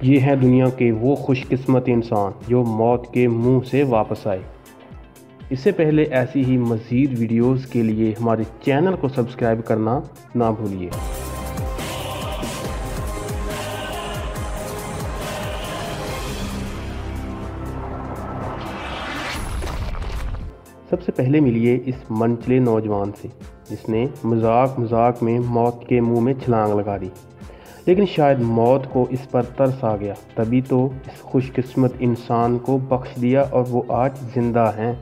یہ ہیں دنیا کے وہ خوش قسمت انسان جو موت کے منہ سے واپس آئے۔ اس سے پہلے ایسی ہی مزید ویڈیوز کے لیے ہمارے چینل کو سبسکرائب کرنا نہ بھولیے۔ سب سے پہلے ملیے اس منچلے نوجوان سے جس نے مذاق میں موت کے منہ میں چھلانگ لگا دی، لیکن شاید موت کو اس پر ترس آ گیا، تبھی تو اس خوش قسمت انسان کو بخش دیا اور وہ آج زندہ ہیں۔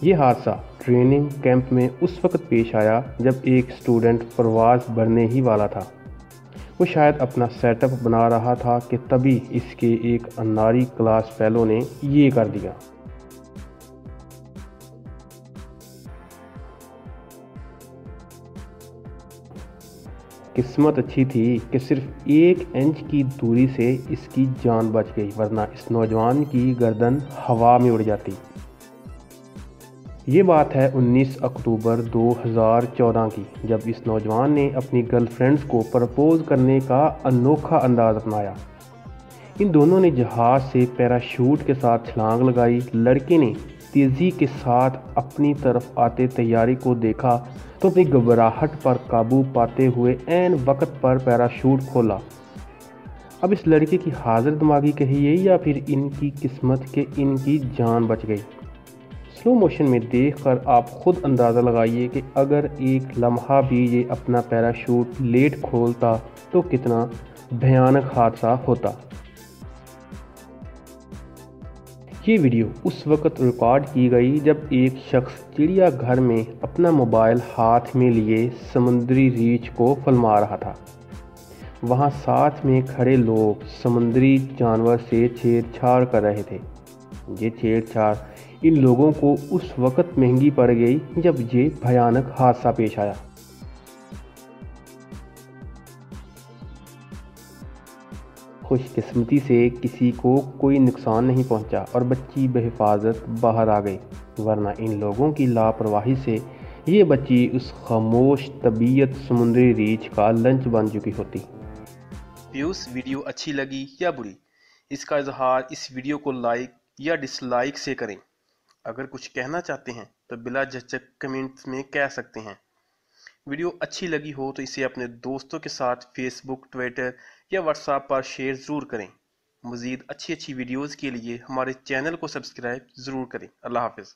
یہ حادثہ ٹریننگ کیمپ میں اس وقت پیش آیا جب ایک اسٹوڈنٹ پرواز بھرنے ہی والا تھا۔ وہ شاید اپنا سیٹ اپ بنا رہا تھا کہ تبھی اس کے ایک اناری کلاس فیلو نے یہ کر دیا۔ قسمت اچھی تھی کہ صرف 1 انچ کی دوری سے اس کی جان بچ گئی، ورنہ اس نوجوان کی گردن ہوا میں اڑ جاتی۔ یہ بات ہے 19 اکتوبر 2014 کی، جب اس نوجوان نے اپنی گرل فرینڈز کو پرپوز کرنے کا انوکھا انداز اپنایا۔ ان دونوں نے جہاز سے پیراشوٹ کے ساتھ چھلانگ لگائی۔ لڑکے نے تیزی کے ساتھ اپنی طرف آتے طیارے کو دیکھا تو اپنی گھبراہٹ پر قابو پاتے ہوئے عین وقت پر پیراشوٹ کھولا۔ اب اس لڑکے کی حاضر دماغی کہیے یا پھر ان کی قسمت کہ ان کی جان بچ گئی۔ سلو موشن میں دیکھ کر آپ خود اندازہ لگائیے کہ اگر ایک لمحہ بھی یہ اپنا پیراشوٹ لیٹ کھولتا تو کتنا بھیانک حادثہ ہوتا۔ یہ ویڈیو اس وقت ریکارڈ کی گئی جب ایک شخص چڑیا گھر میں اپنا موبائل ہاتھ میں لیے سمندری ریچھ کو فلما رہا تھا۔ وہاں ساتھ میں کھڑے لوگ سمندری جانور سے چھیڑ چھاڑ کر رہے تھے۔ یہ چھیڑ چھاڑ ان لوگوں کو اس وقت مہنگی پڑ گئی جب یہ بھیانک حادثہ پیش آیا۔ خوش قسمتی سے کسی کو کوئی نقصان نہیں پہنچا اور بچی بحفاظت باہر آ گئی، ورنہ ان لوگوں کی لاپرواہی سے یہ بچی اس خاموش طبیعت سمندری ریچھ کا لنچ بن چکی ہوتی۔ ویوز ویڈیو اچھی لگی یا بری، اس کا اظہار اس ویڈیو کو لائک یا ڈس لائک سے کریں۔ اگر کچھ کہنا چاہتے ہیں تو بلا جھجک کمنٹس میں کہہ سکتے ہیں۔ ویڈیو اچھی لگی ہو تو اسے اپنے دوستوں کے ساتھ فیس بک، ٹویٹر یا واٹس ایپ پر شیئر ضرور کریں۔ مزید اچھی ویڈیوز کے لیے ہمارے چینل کو سبسکرائب ضرور کریں۔ اللہ حافظ۔